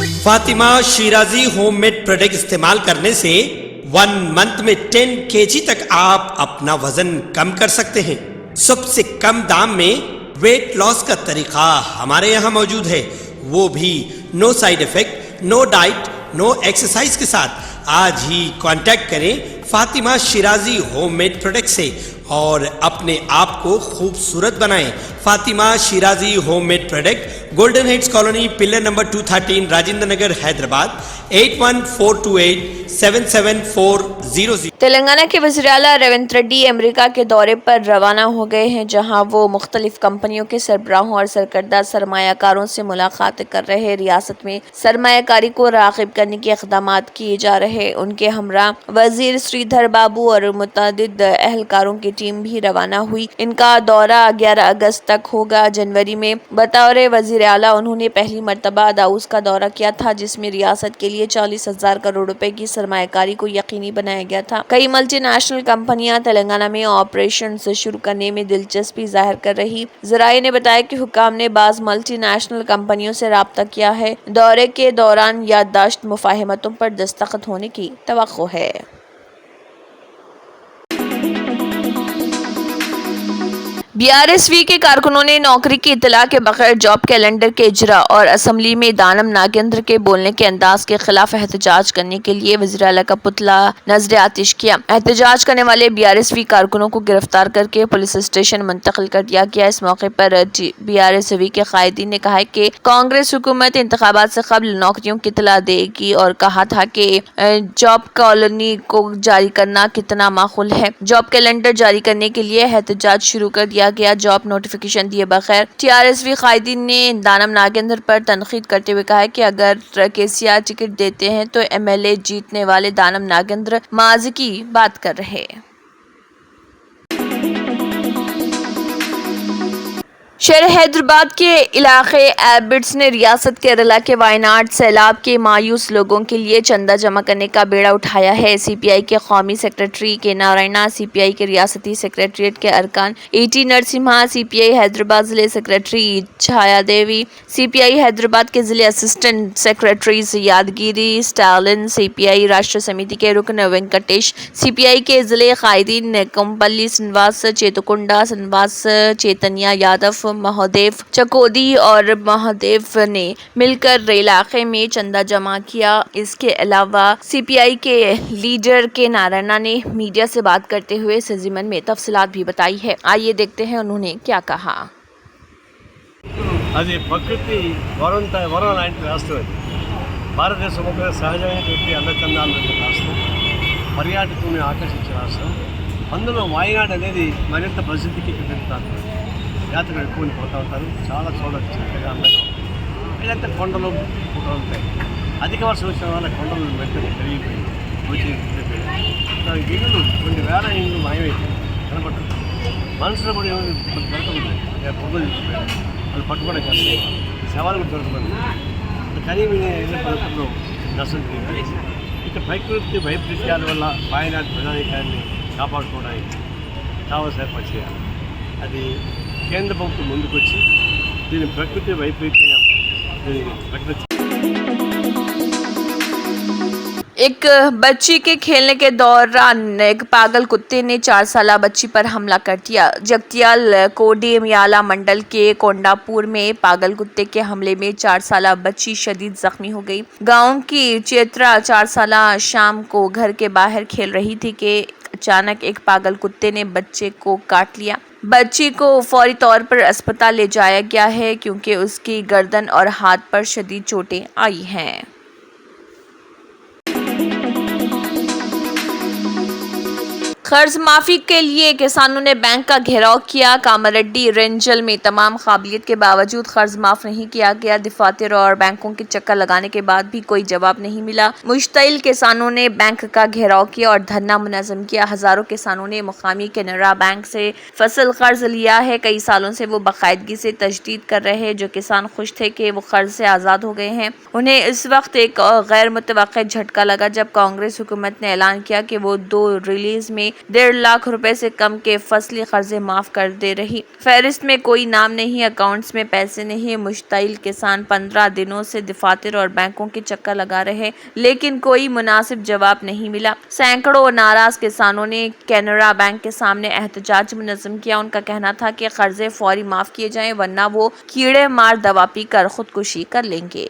Fatima Shirazi homemade product इस्तेमाल करने से 1 मंथ में 10 kg तक आप अपना वजन कम कर सकते हैं। सबसे कम दाम में वेट लॉस का तरीका हमारे यहाँ मौजूद है, वो भी no side effect, no diet, no exercise के साथ। आज ही कांटेक्ट करें फातिमा शिराजी होममेड प्रोडक्ट से और अपने आप को खूबसूरत बनाएं। Fatima Shirazi homemade product, golden heights colony, pillar number 213, Rajendra Nagar, Hyderabad 8142877400। Telangana के वज़ीर आला रेवंत रेड्डी अमेरिका के दौरे पर रवाना हो गए हैं, जहां वो मुख्तलिफ कंपनियों के सरबराहों और सरकर्दा सरमायाकारों से मुलाकात कर रहे हैं। रियासत में सरमायाकारी को राग़िब करने के इक़दामात किए जा रहे। उनके हमरा वज़ीर श्रीधर बाबू और मुतअद्दिद अहलकारों की टीम भी रवाना हुई। इनका दौरा 11 अगस्त तक होगा। जनवरी में बतौर वज़ीर आला उन्होंने पहली मरतबा दाऊस का दौरा किया था, जिसमें रियासत के लिए 40,000 करोड़ रुपए की सरमायाकारी को यकीनी बनाया गया था। कई मल्टी नेशनल कंपनियां तेलंगाना में ऑपरेशन शुरू करने में दिलचस्पी जाहिर कर रही। ज़राए ने बताया कि हुक्काम ने बाज़ मल्टी नेशनल कंपनियों से राब्ता किया है। दौरे के दौरान याददाश्त मुफ़ाहमतों पर दस्तखत होने की तवक्को है। बीआरएसवी के कारकुनों ने नौकरी की इतला के बगैर जॉब कैलेंडर के इजरा और असम्बली में दानम नागेंद्र के बोलने के अंदाज के खिलाफ एहतजाज करने के लिए वज़ीर आला का पुतला नजर आतिश किया। एहतजाज करने वाले बीआरएसवी कारकुनों को गिरफ्तार करके पुलिस स्टेशन मुंतकिल कर दिया गया। इस मौके पर बीआरएसवी के कायदीन ने कहा है कि कांग्रेस हुकूमत इंतखाबात से कबल नौकरियों की इतला देगी और कहा था कि जॉब कॉलोनी को जारी करना कितना माकूल है। जॉब कैलेंडर जारी करने के लिए एहतजाज शुरू कर दिया गया। जॉब नोटिफिकेशन दिए बगैर टीआरएसवी कायदीन ने दानम नागेंद्र पर तनकीद करते हुए कहा कि अगर केसीआर टिकट देते हैं तो एमएलए जीतने वाले दानम नागेंद्र माजी की बात कर रहे। शहर हैदराबाद के इलाके एबिट्स ने रियासत केरला के वायनाड सैलाब के मायूस लोगों के लिए चंदा जमा करने का बेड़ा उठाया है। सीपीआई के कौमी सेक्रेटरी के नारायणा, सीपीआई के रियासती सेक्रेटरीट के अरकान एटी नरसिम्हा, सीपीआई हैदराबाद जिले सेक्रेटरी छाया देवी, सीपीआई हैदराबाद के जिले असिस्टेंट सेक्रेटरीज यादगिरी स्टालिन, सीपीआई राष्ट्र समिति के रुकन वेंकटेश, सीपीआई के जिले कायदीन कंपल्ली श्रीनिवास, चेतुकुंडा श्रीनिवास, चैतन्या यादव, महादेव चकोदी और महादेव ने मिलकर इलाके में चंदा जमा किया। इसके अलावा सीपीआई के लीडर के नारायणा ने मीडिया से बात करते हुए इस ज़िमन में तफसीलात भी बताई है। आइए देखते हैं उन्होंने क्या कहा। అది ప్రకృతి వరం లాంటి రాష్ట్రం అది. భారతదేశం ఒక సహజమైనటువంటి అల్లచందాలు రాష్ట్రం, పర్యాటకులను ఆకర్షించే రాష్ట్రం. అందులో వాయనాడ్ అనేది మరింత ప్రసిద్ధికి పెరుగుతుంది. యాత్రికులు ఎక్కువ పోతూ ఉంటారు. చాలా చూడవచ్చు, చక్కగా అందంగా ఉంటుంది. ఇదంతా కొండలు పుట్టలు ఉంటాయి. అధిక వర్షం వచ్చిన వల్ల కొండలు వెంటనే పెరిగిపోయి వచ్చి ఇళ్ళు కొన్ని వేల ఇళ్ళు మాయమైపోయి కనపడుతుంది. మనుషులు కూడా దొరకదు, పొగలు తీసుకుపోయారు. వాళ్ళు పట్టుకోవడం కష్టం, శవాలు కూడా దొరకదు. కానీ వెళ్ళిన పద్ధతుల్లో నష్టం జరిగింది. ఇక ప్రకృతి వైపరీత్యాల వల్ల వాయనాడ్ ప్రజానీకాన్ని కాపాడుకోవడానికి కావాల్సిన ఏర్పాటు చేయాలి. అది కేంద్ర ప్రభుత్వం ముందుకొచ్చి దీని ప్రకృతి వైపరీత్యంగా దీన్ని ప్రకృతి। एक बच्ची के खेलने के दौरान एक पागल कुत्ते ने 4 साला बच्ची पर हमला कर दिया। जगतियाल कोडेमियाला मंडल के कोंडापुर में पागल कुत्ते के हमले में 4 साला बच्ची शदीद जख्मी हो गई। गांव की चेत्रा 4 साला शाम को घर के बाहर खेल रही थी कि अचानक एक पागल कुत्ते ने बच्चे को काट लिया। बच्ची को फौरी तौर पर अस्पताल ले जाया गया है क्योंकि उसकी गर्दन और हाथ पर शदीद चोटें आई हैं। कर्ज माफी के लिए किसानों ने बैंक का घेराव किया। कामारेड्डी रेंजल में तमाम काबिलियत के बावजूद कर्ज माफ नहीं किया गया। दफातर और बैंकों के चक्कर लगाने के बाद भी कोई जवाब नहीं मिला। मुश्तिल किसानों ने बैंक का घेराव किया और धरना मुनज़्ज़म किया। हजारों किसानों ने मुकामी केनरा बैंक से फसल कर्ज लिया है। कई सालों से वो बाकायदगी से तजदीद कर रहे हैं। जो किसान खुश थे कि वो कर्ज से आज़ाद हो गए हैं, उन्हें इस वक्त एक गैर मुतवक्किल झटका लगा जब कांग्रेस हुकूमत ने ऐलान किया कि वो 2 रिलीज में 1.5 لاکھ روپے سے کم کے فصلی قرضے معاف کر دے رہی۔ فہرست میں کوئی نام نہیں، اکاؤنٹس میں پیسے نہیں۔ مشتعل کسان 15 دنوں سے دفاتر اور بینکوں کے چکر لگا رہے لیکن کوئی مناسب جواب نہیں ملا۔ سینکڑوں ناراض کسانوں نے کینرا بینک کے سامنے احتجاج منظم کیا۔ ان کا کہنا تھا کہ قرضے فوری معاف کیے جائیں ورنہ وہ کیڑے مار دوا پی کر خودکشی کر لیں گے۔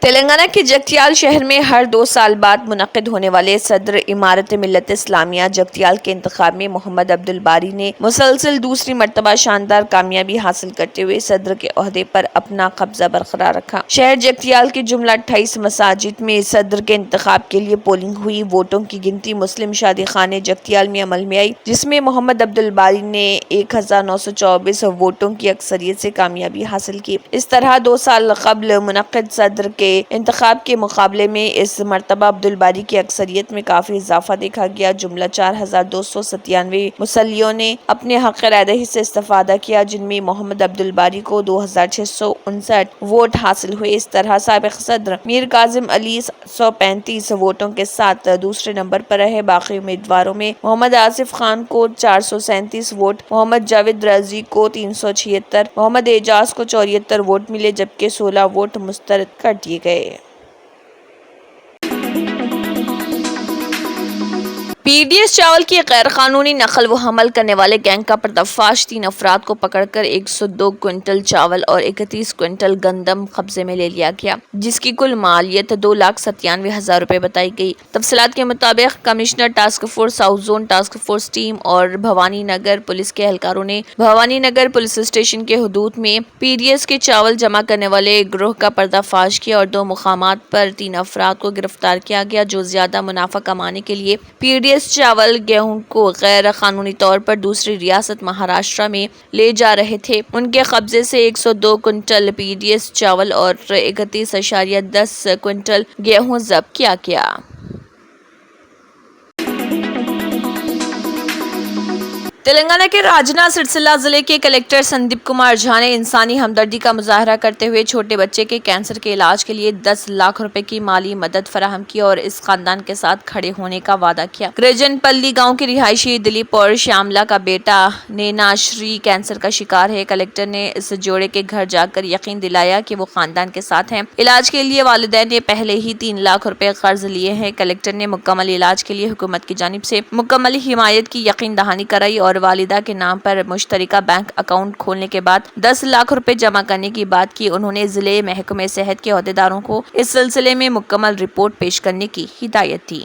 تلنگانہ کے جگتیال شہر میں ہر 2 سال بعد منعقد ہونے والے صدر امارت ملت اسلامیہ جگتیال کے انتخاب میں محمد عبدالباری نے مسلسل دوسری مرتبہ شاندار کامیابی حاصل کرتے ہوئے صدر کے عہدے پر اپنا قبضہ برقرار رکھا۔ شہر جگتیال کے جملہ 28 مساجد میں صدر کے انتخاب کے لیے پولنگ ہوئی۔ ووٹوں کی گنتی مسلم شادی خانے جگتیال میں عمل میں آئی جس میں محمد عبدالباری نے 1924 ووٹوں کی اکثریت سے کامیابی حاصل کی۔ اس طرح 2 سال قبل منعقد صدر کے انتخاب کے مقابلے میں اس مرتبہ عبدالباری کی اکثریت میں کافی اضافہ دیکھا گیا۔ جملہ 4297 مسلیوں نے اپنے حق رائے دہی سے استفادہ کیا جن میں محمد عبدالباری کو 2659 ووٹ حاصل ہوئے۔ اس طرح سابق صدر میر کاظم علی 135 ووٹوں کے ساتھ دوسرے نمبر پر رہے۔ باقی امیدواروں میں محمد آصف خان کو 437 ووٹ، محمد جاوید رضی کو 376، محمد اعجاز کو 74 ووٹ ملے جبکہ 16 ووٹ مسترد کر دیے گئے۔ پی ڈی ایس چاول کی غیر قانونی نقل و حمل کرنے والے گینگ کا پردہ فاش، 3 افراد کو پکڑ کر 102 کوئنٹل چاول اور 31 کوئنٹل گندم قبضے میں لے لیا گیا جس کی کل مالیت 2,97,000 روپے بتائی گئی۔ تفصیلات کے مطابق commissioner task force south zone task force team اور بھوانی نگر پولیس کے اہلکاروں نے بھوانی نگر پولیس اسٹیشن کے حدود میں پی ڈی ایس کے چاول جمع کرنے والے گروہ کا پردہ فاش کیا اور 2 مقامات پر 3 افراد کو گرفتار کیا گیا جو زیادہ منافع کمانے کے لیے پی ڈی ایس چاول گیہوں کو غیر قانونی طور پر دوسری ریاست مہاراشٹر میں لے جا رہے تھے۔ ان کے قبضے سے 102 کوئنٹل پی ڈی ایس چاول اور 31.10 کوئنٹل گیہوں ضبط کیا گیا۔ تلنگانہ کے راجنا سرسلہ ضلع کے کلکٹر سندیپ کمار جھا نے انسانی ہمدردی کا مظاہرہ کرتے ہوئے چھوٹے بچے کے کینسر کے علاج کے لیے 10 لاکھ روپے کی مالی مدد فراہم کی اور اس خاندان کے ساتھ کھڑے ہونے کا وعدہ کیا۔ گرجن پلی گاؤں کے رہائشی دلیپ اور شیاملا کا بیٹا نینا شری کینسر کا شکار ہے۔ کلکٹر نے اس جوڑے کے گھر جا کر یقین دلایا کہ وہ خاندان کے ساتھ ہیں۔ علاج کے لیے والدین نے پہلے ہی 3 لاکھ روپے قرض لیے ہیں۔ کلکٹر نے مکمل علاج کے لیے حکومت کی جانب سے مکمل حمایت کی یقین دہانی کرائی اور والدہ کے نام پر مشترکہ بینک اکاؤنٹ کھولنے کے بعد 10 لاکھ روپے جمع کرنے کی بات کی۔ انہوں نے ضلع محکمہ صحت کے عہدیداروں کو اس سلسلے میں مکمل رپورٹ پیش کرنے کی ہدایت دی۔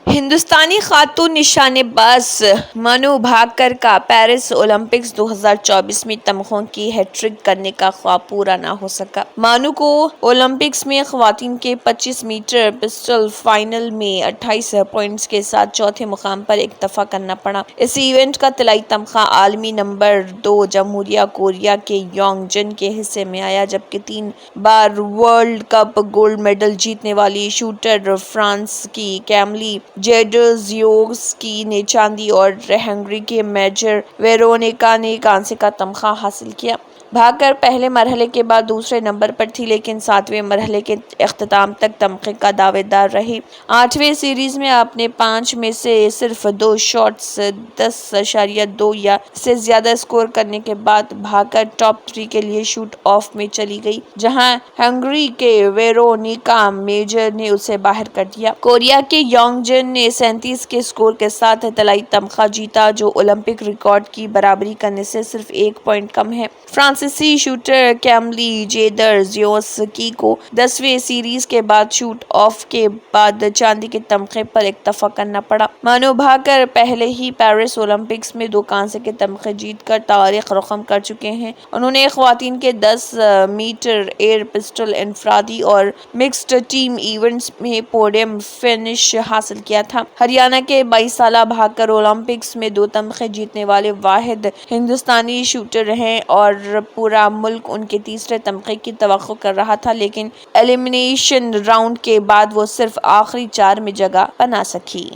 ہندوستانی خاتون نشانے باز منو بھاکر کا پیرس اولمپکس 2024 میں تمغوں کی ہیٹرک کرنے کا خواب پورا نہ ہو سکا۔ منو کو اولمپکس میں خواتین کے 25 میٹر پسٹل فائنل میں 28 پوائنٹس کے ساتھ چوتھے مقام پر اکتفا کرنا پڑا۔ اس ایونٹ کا طلائی تمغہ عالمی نمبر 2 جمہوریہ کوریا کے یونگ جن کے حصے میں آیا جبکہ 3 بار ورلڈ کپ گولڈ میڈل جیتنے والی شوٹر فرانس کی کیملی جیڈرزیوسکی نے چاندی اور ہنگری کے میجر ویرونیکا نے کانسے کا تمغہ حاصل کیا۔ بھاکر پہلے مرحلے کے بعد دوسرے نمبر پر تھی لیکن 7ویں مرحلے کے اختتام تک تمغے کا دعوے دار رہی۔ 8ویں سیریز میں آپ نے 5 میں سے صرف 2 شاٹس 10.2 یا سے زیادہ اسکور کرنے کے بعد بھاکر ٹاپ 3 کے لیے شوٹ آف میں چلی گئی جہاں ہنگری کے ویرونیکا میجر نے اسے باہر کر دیا۔ کوریا کے یونگ جن نے 37 کے اسکور کے ساتھ طلائی تمغہ جیتا جو اولمپک ریکارڈ کی برابری کرنے سے صرف 1 پوائنٹ کم ہے۔ فرانسیسی شوٹر کیملی جیڈرزیوسکی کو 10ویں سیریز کے بعد شوٹ آف کے بعد چاندی کے تمغے پر اکتفا کرنا پڑا۔ منو بھاکر پہلے ہی پیرس اولمپکس میں 2 کانسے کے تمغے جیت کر تاریخ رقم کر چکے ہیں۔ انہوں نے خواتین کے 10 میٹر ایئر پسٹل انفرادی اور مکسڈ ٹیم ایونٹس میں پوڈیم فنش حاصل کیا تھا۔ ہریانہ کے 22 سالہ بھاکر اولمپکس میں 2 تمغے جیتنے والے واحد ہندوستانی شوٹر ہیں اور پورا ملک ان کے تیسرے تمغے کی توقع کر رہا تھا لیکن ایلیمینیشن راؤنڈ کے بعد وہ صرف آخری 4 میں جگہ بنا سکی۔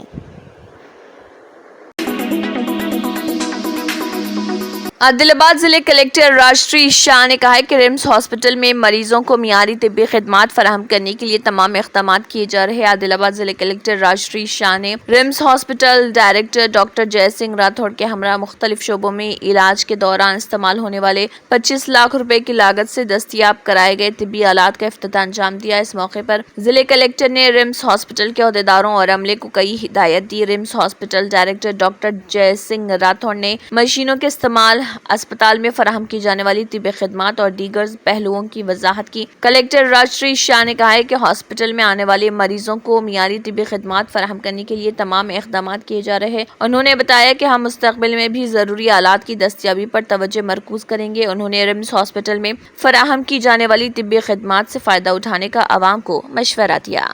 आदिलाबाद जिले कलेक्टर राजश्री शाह ने कहा है कि रिम्स हॉस्पिटल में मरीजों को मियारी तिब्बी खिदमात फराहम करने के लिए तमाम इक़दाम किए जा रहे हैं। आदिलाबाद जिले कलेक्टर राजश्री शाह ने रिम्स हॉस्पिटल डायरेक्टर डॉक्टर जय सिंह राठौड़ के हमरा मुख्तलिफ शोबों में इलाज के दौरान इस्तेमाल होने वाले 25 लाख रुपए की लागत से दस्तियाब कराए गए तिब्बी आलात का इफ्तिताह अंजाम दिया। इस मौके पर जिले कलेक्टर ने रिम्स हॉस्पिटल के अहदेदारों और अमले को कई हिदायत दी। रिम्स हॉस्पिटल डायरेक्टर डॉक्टर जय सिंह राठौड़ ने मशीनों के इस्तेमाल, अस्पताल में फराहम की जाने वाली तिब्बी खिदमात और दीगर पहलुओं की वजाहत की। कलेक्टर राजश्री शाह ने कहा है कि हॉस्पिटल में आने वाले मरीजों को मियारी तिब्बी खिदमात फराहम करने के लिए तमाम इक़दाम किए जा रहे हैं। उन्होंने बताया कि हम मुस्तक़बिल में भी ज़रूरी आलात की दस्तियाबी पर तवज्जो मरकूज करेंगे। उन्होंने रिम्स हॉस्पिटल में फराहम की जाने वाली तिब्बी खिदमात से फ़ायदा उठाने का आवाम को मशवरा दिया।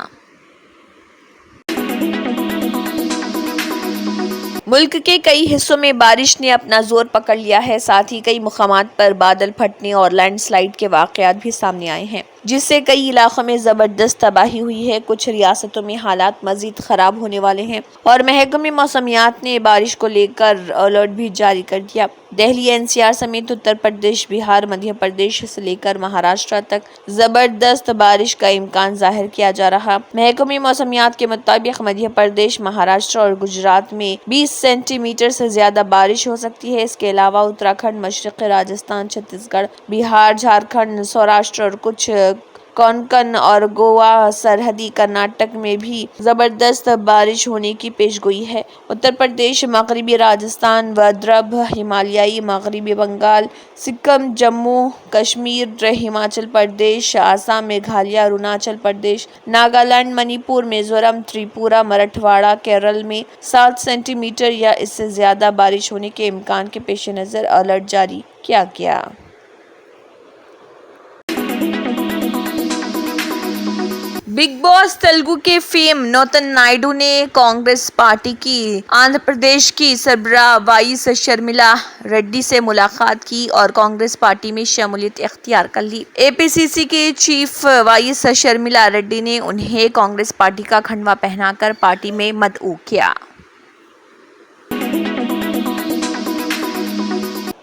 मुल्क के कई हिस्सों में बारिश ने अपना जोर पकड़ लिया है। साथ ही कई मुकामात पर बादल फटने और लैंडस्लाइड के वाक़यात भी सामने आए हैं, जिससे कई इलाकों में ज़बरदस्त तबाही हुई है। कुछ रियासतों में हालात मज़ीद ख़राब होने वाले हैं और महकमे मौसमियात ने बारिश को लेकर अलर्ट भी जारी कर दिया। दिल्ली एनसीआर समेत उत्तर प्रदेश, बिहार, मध्य प्रदेश से लेकर महाराष्ट्र तक ज़बरदस्त बारिश का इम्कान जाहिर किया जा रहा। महकमे मौसमियात के मुताबिक मध्य प्रदेश, महाराष्ट्र और गुजरात में 20 सेंटीमीटर से ज्यादा बारिश हो सकती है। इसके अलावा उत्तराखंड, मशरक़ी राजस्थान, छत्तीसगढ़, बिहार, झारखंड, सौराष्ट्र और कुछ कोंकण और गोवा, सरहदी कर्नाटक में भी जबरदस्त बारिश होने की पेशगोई है। उत्तर प्रदेश, मगरबी राजस्थान, विदर्भ, हिमालयी मगरबी बंगाल, सिक्किम, जम्मू कश्मीर, हिमाचल प्रदेश, आसाम, मेघालय, अरुणाचल प्रदेश, नागालैंड, मणिपुर, मिजोरम, त्रिपुरा, मराठवाड़ा, केरल में 7 सेंटीमीटर या इससे ज्यादा बारिश होने के इम्कान के पेश नज़र अलर्ट जारी किया गया। बिग बॉस तेलुगु के फेम नूतन नायडू ने कांग्रेस पार्टी की आंध्र प्रदेश की सरबराह वाईएस शर्मिला रेड्डी से मुलाकात की और कांग्रेस पार्टी में शमूलियत इख्तियार कर ली। एपीसीसी के चीफ वाईएस शर्मिला रेड्डी ने उन्हें कांग्रेस पार्टी का खंडवा पहनाकर पार्टी में मदऊ किया।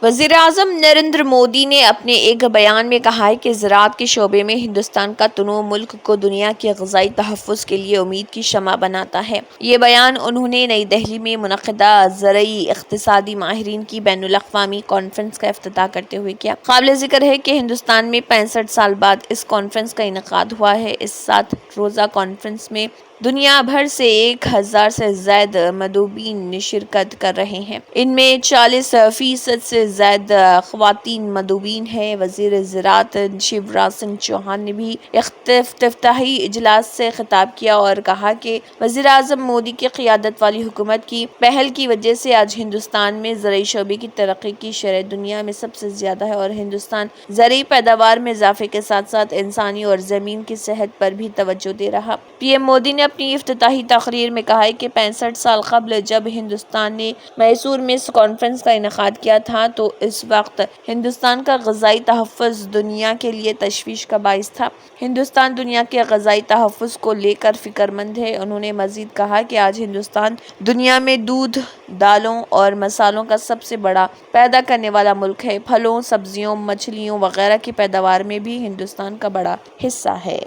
वज़ीर-ए-आज़म नरेंद्र मोदी ने अपने एक बयान में कहा है कि ज़राअत के शोबे में हिंदुस्तान का तनू मुल्क को दुनिया के ग़िज़ाई तहफ़्फ़ुज़ के लिए उम्मीद की शमा बनाता है। ये बयान उन्होंने नई दिल्ली में मुनक़िदा ज़रई इक़्तिसादी माहिरीन की बैनुल-अक़वामी कॉन्फ्रेंस का इफ्तिताह करते हुए किया। काबिल ज़िक्र है कि हिंदुस्तान में 65 साल बाद इस कॉन्फ्रेंस का इनेकाद हुआ है। इस 7 रोज़ा कॉन्फ्रेंस में दुनिया भर से 1000 से ज़्यादा मदूबीन शिरकत कर रहे हैं। इनमें 40% से ज़्यादा ख़वातीन मदूबीन हैं। वज़ीर ज़राअत शिवराज सिंह चौहान ने भी इफ्तिताही इजलास से खिताब किया और कहा कि वज़ीर-ए-आज़म मोदी की क़ियादत वाली हुकूमत की पहल की वजह से आज हिंदुस्तान में ज़रई शोबे की तरक्की की शरह दुनिया में सबसे ज़्यादा है और हिंदुस्तान ज़रई पैदावार में इजाफे के साथ साथ इंसानी और ज़मीन की सेहत पर भी तवज्जो दे रहा। पीएम मोदी ने अपनी इफ्तिताही तकरीर में कहा है कि 65 साल कबल जब हिंदुस्तान ने मैसूर में इस कॉन्फ्रेंस का इनेकाद किया था तो इस वक्त हिंदुस्तान का ग़िज़ाई तहफ़्फ़ुज़ दुनिया के लिए तशवीश का बाइस था। हिंदुस्तान दुनिया के ग़िज़ाई तहफ़्फ़ुज़ को लेकर फ़िक्रमंद है। उन्होंने मज़ीद कहा कि आज हिंदुस्तान दुनिया में दूध, दालों और मसालों का सबसे बड़ा पैदा करने वाला मुल्क है। फलों, सब्जियों, मछलियों वगैरह की पैदावार में भी हिंदुस्तान का बड़ा हिस्सा है।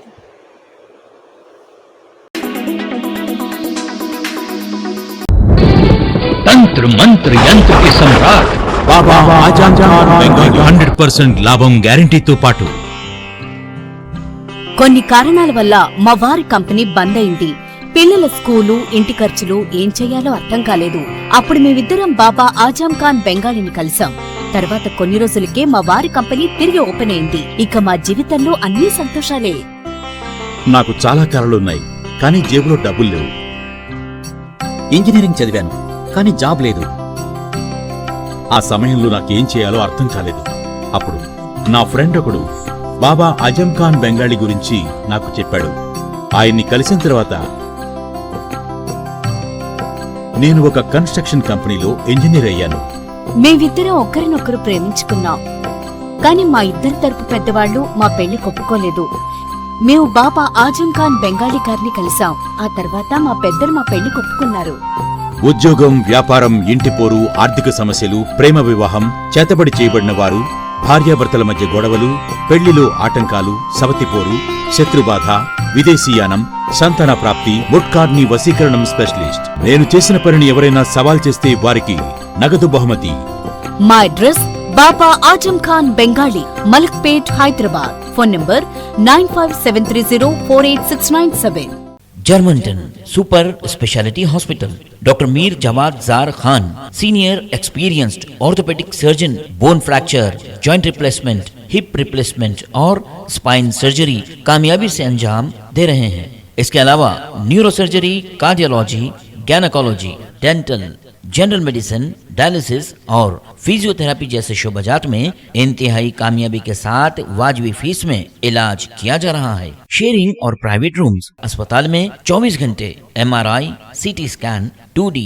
तंत्र मंत्र यंत्र के सम्राट బాబా ఆజం ఖాన్ బెంగాలీ 100% లాభం గ్యారెంటీతో పాటు కొన్ని కారణాల వల్ల మా వారి కంపెనీ బంద్ అయింది. పిల్లల స్కూలు, ఇంటి ఖర్చులు ఏం చెయ్యాలో అర్థం కాలేదు. అప్పుడు మేమిద్దరం బాబా ఆజం ఖాన్ బెంగాలీని కలిసాం. తర్వాత కొన్ని రోజులకే మా వారి కంపెనీ తిరిగి ఓపెన్ అయింది. ఇక మా జీవితంలో అన్ని సంతోషాలే. నాకు చాలా కలలున్నాయి, కానీ జేబులో డబ్బులు లేవు. ఇంజనీరింగ్ చదివాను, కానీ జాబ్ లేదు. ఆ సమయంలో నాకేం చేయాలో అర్థం కాలేదు. అప్పుడు నా ఫ్రెండ్ ఒకడు బాబా ఆజం ఖాన్ బెంగాలీ గురించి నాకు చెప్పాడు. ఆయన్ని కలిసిన తర్వాత నేను ఒక కన్స్ట్రక్షన్ కంపెనీలో ఇంజనీర్ అయ్యాను. మేమిద్దరం ఒకరినొకరు ప్రేమించుకున్నాం. కాని మా ఇద్దరి తరపు పెద్దవాళ్లు మా పెళ్లి ఒప్పుకోలేదు. మేము బాబా ఆజం ఖాన్ బెంగాలీ గారిని కలిసాం. ఆ తర్వాత మా పెద్దలు మా పెళ్లి ఒప్పుకున్నారు. ఉద్యోగం, వ్యాపారం, ఇంటి పోరు, ఆర్థిక సమస్యలు, ప్రేమ వివాహం, చేతబడి చేయబడిన వారు, భార్యాభర్తల మధ్య గొడవలు, పెళ్లిలో ఆటంకాలు, సవతిపోరు, శత్రుబాధ, విదేశీయానం, సంతాన ప్రాప్తి, ముట్కార్ని వశీకరణం స్పెషలిస్ట్. నేను చేసిన పనిని ఎవరైనా సవాల్ చేస్తే వారికి నగదు బహుమతి. మా address Baba Azam Khan Bengali, Malakpet, Hyderabad. Phone number 9573048697. Germanten super speciality hospital, doctor Mir Jawad Zar Khan, senior experienced orthopaedic surgeon, bone fracture, joint replacement, hip replacement और स्पाइन सर्जरी कामयाबी से अंजाम दे रहे हैं। इसके अलावा neuro surgery, cardiology, gynaecology, dental, general medicine, dialysis और फिजियोथेरेपी जैसे शोबाजात में इंतहाई कामयाबी के साथ वाजबी फीस में इलाज किया जा रहा है। शेयरिंग और प्राइवेट रूम्स, अस्पताल में 24 घंटे MRI, CT scan, 2D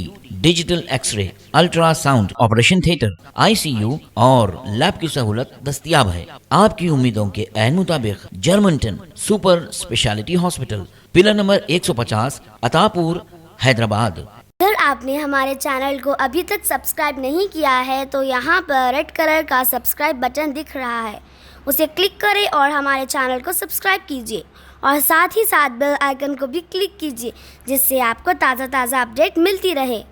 digital x-ray, ultrasound, operation theatre, ICU और लैब की सहूलत दस्तयाब है। आपकी उम्मीदों के ऐन मुताबिक Germanten super speciality hospital, pillar number 150, Attapur, Hyderabad. अगर आपने हमारे चैनल को अभी तक सब्सक्राइब नहीं किया है तो यहाँ पर रेड कलर का सब्सक्राइब बटन दिख रहा है, उसे क्लिक करें और हमारे चैनल को सब्सक्राइब कीजिए और साथ ही साथ बेल आइकन को भी क्लिक कीजिए, जिससे आपको ताज़ा अपडेट मिलती रहे।